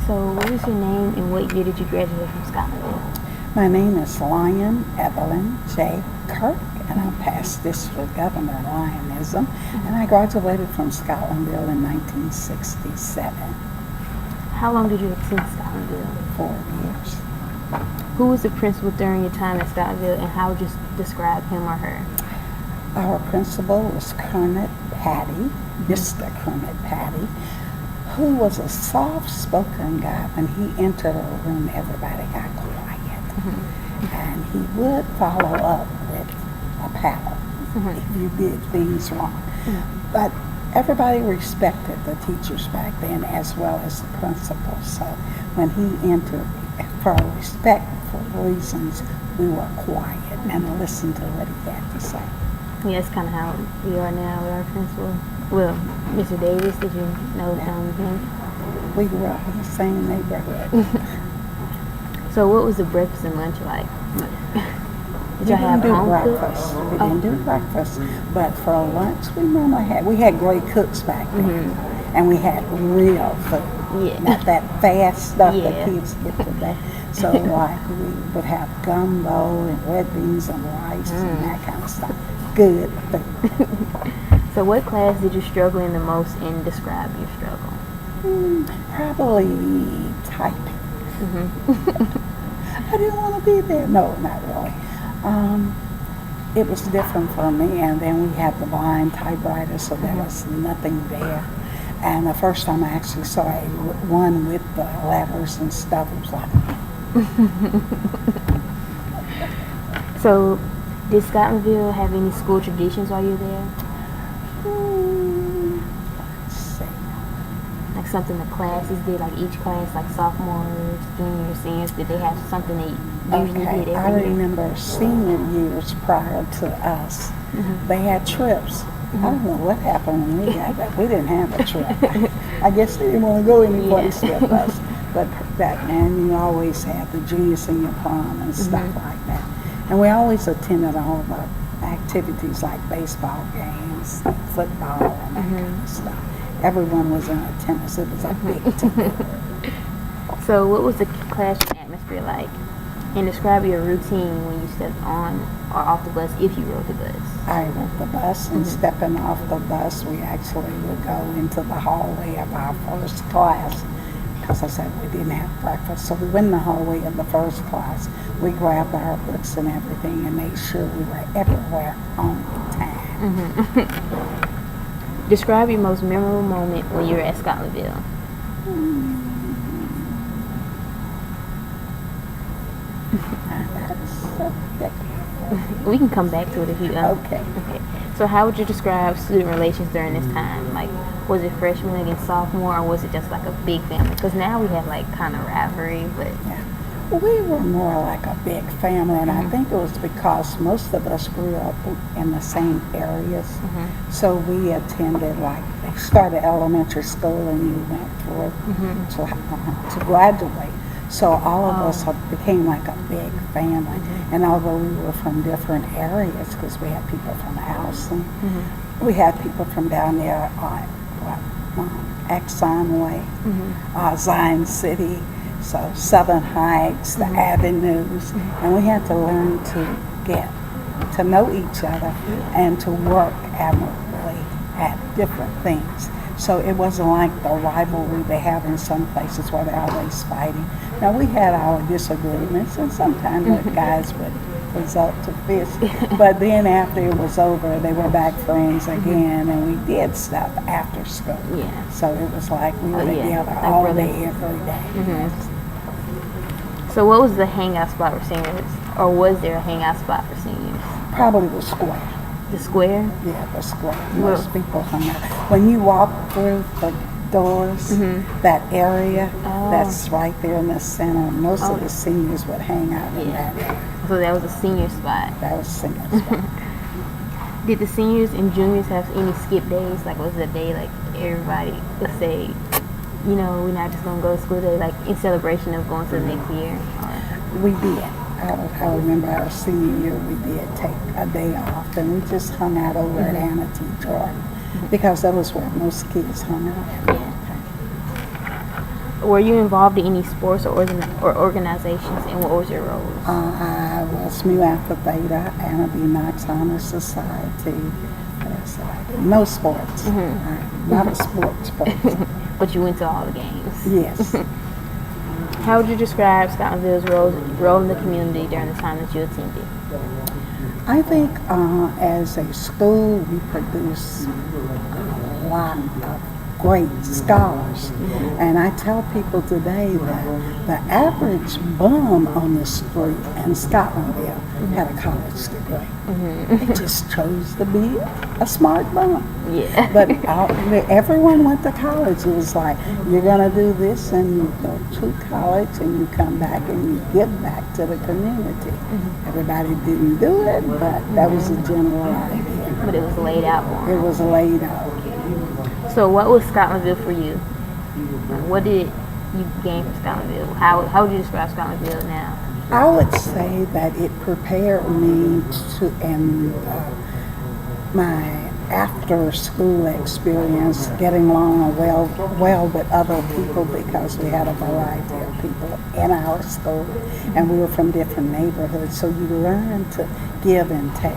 So what is your name and what year did you graduate from Scotlandville? My name is Lyon Evelyn J. Kirk, and I'm past district governor Lyonism, and I graduated from Scotlandville in 1967. How long did you attend Scotlandville? 4 years. Who was the principal during your time at Scotlandville, and how would you describe him or her? Our principal was Kermit Patty, Mr. Kermit Patty, who was a soft-spoken guy. When he entered a room, everybody got quiet. And he would follow up with a paddle if you did things wrong. But everybody respected the teachers back then as well as the principal. So when he entered, for respectful reasons, we were quiet and listened to what he had to say. Yeah, that's kind of how we are now with our principal. Well, Mr. Davis, did you know him? We grew up in the same neighborhood. So what was the breakfast and lunch like? We didn't do breakfast. We didn't do breakfast, but for lunch we had great cooks back then, and we had real food, not that fast stuff that kids get today. So like we would have gumbo and red beans and rice and that kind of stuff. Good food. So what class did you struggle in the most, and describe your struggle? Probably typing. I didn't want to be there. No, not really. It was different for me, and then we had the blind typewriter, so there was nothing there. And the first time I actually saw one with the letters and stuff, it was like... So, did Scotlandville have any school traditions while you were there? Let's see. Like something the classes did, like each class, like sophomores, juniors, seniors, did they have something they usually did every year? I remember senior years prior to us, they had trips. I don't know what happened when we got that. We didn't have a trip. I guess they didn't want to go anyplace with us. But and you always had the junior senior prom and stuff like that. And we always attended all the activities like baseball games, football, and that kind of stuff. Everyone was in attendance. It was a big team. So what was the classroom atmosphere like? And describe your routine when you stepped on or off the bus, if you rode the bus. I rode the bus, and stepping off the bus, we actually would go into the hallway of our first class. Because I said we didn't have breakfast. So we went in the hallway of the first class. We grabbed our books and everything and made sure we were everywhere on time. Describe your most memorable moment when you were at Scotlandville. We can come back to it if you Okay. So how would you describe student relations during this time? Like, was it freshman against sophomore, or was it just like a big family? Because now we have like kind of rivalry, but... Well, we were more like a big family, and I think it was because most of us grew up in the same areas. So we attended, like, they started elementary school and you went through to graduate. So all of us became like a big family. And although we were from different areas, because we had people from Allison, we had people from down there Exxon Way, Zion City, so Southern Heights, the avenues, and we had to learn to get to know each other and to work admirably at different things. So it wasn't like the rivalry they have in some places where they're always fighting. Now we had our disagreements, and sometimes the guys would result to fists, but then after it was over, they were back friends again, and we did stuff after school. So it was like we were together like all day, every day. So what was the hangout spot for seniors, or was there a hangout spot for seniors? Probably the square. The square? Yeah, the square. Most people hung out. When you walk through the doors, that area, that's right there in the center. Most of the seniors would hang out in that area. So that was a senior spot. That was a senior spot. Did the seniors and juniors have any skip days? Like, was it a day like everybody would say, you know, we're not just going to go to school today, like in celebration of going to the next year? Or? We did. I remember our senior year, we did take a day off, and we just hung out over at Anna T. Jordan, because that was where most kids hung out. Were you involved in any sports or organizations, and what was your roles? I was Mu Alpha Theta, Anna B. Knox Honor Society. What else did I do? No sports. I'm not a sports person. But you went to all the games. Yes. How would you describe Scotlandville's role in the community during the time that you attended? I think as a school, we produce a lot of great scholars. And I tell people today that the average bum on the street in Scotlandville had a college degree. They just chose to be a smart bum. Yeah. But everyone went to college. It was like, you're going to do this and you go to college and you come back and you give back to the community. Everybody didn't do it, but that was the general idea. But it was laid out for It was laid out. So what was Scotlandville for you? What did you gain from Scotlandville? How would you describe Scotlandville now? I would say that it prepared me to, in my after school experience, getting along well with other people, because we had a variety of people in our school and we were from different neighborhoods. So you learn to give and take.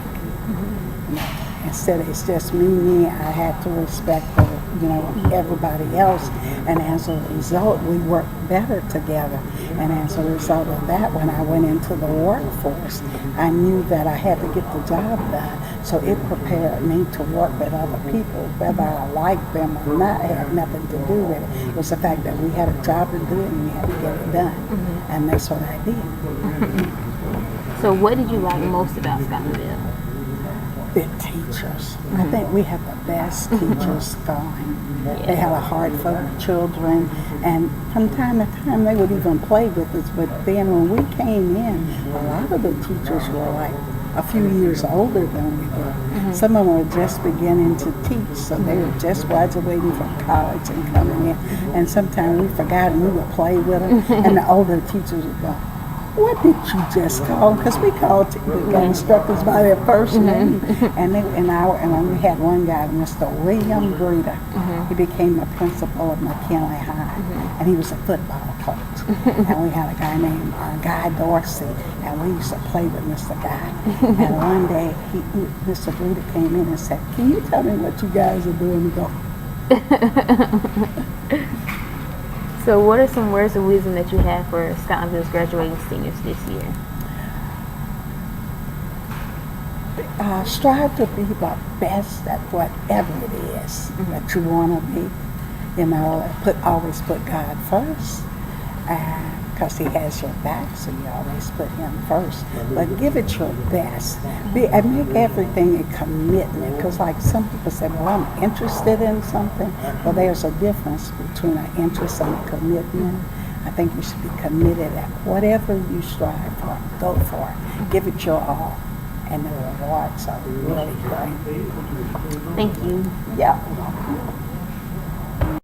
Instead of it's just me, I had to respect everybody else, and as a result, we worked better together. And as a result of that, when I went into the workforce, I knew that I had to get the job done. So it prepared me to work with other people, whether I liked them or not. It had nothing to do with it. It was the fact that we had a job to do and we had to get it done, and that's what I did. So what did you like most about Scotlandville? The teachers. I think we have the best teachers going. They had a heart for children, and from time to time they would even play with us. But then when we came in, a lot of the teachers were like a few years older than we were. Some of them were just beginning to teach, so they were just graduating from college and coming in. And sometimes we forgot and we would play with them, and the older teachers would go, "What did you just call?" Because we called the instructors by their first name. And we had one guy, Mr. William Greta. He became the principal of McKinley High, and he was a football coach. And we had a guy named Guy Dorsey, and we used to play with Mr. Guy. And one day, Mr. Greta came in and said, "Can you tell me what you guys are doing?" We go, So what are some words of wisdom that you have for Scotlandville's graduating seniors this year? Strive to be the best at whatever it is that you want to be. Always put God first, because He has your back, so you always put Him first. But give it your best. And make everything a commitment, because like some people say, well, I'm interested in something. Well, there's a difference between an interest and a commitment. I think you should be committed at whatever you strive for. Go for it. Give it your all. And the rewards are really great. Thank you. Yeah.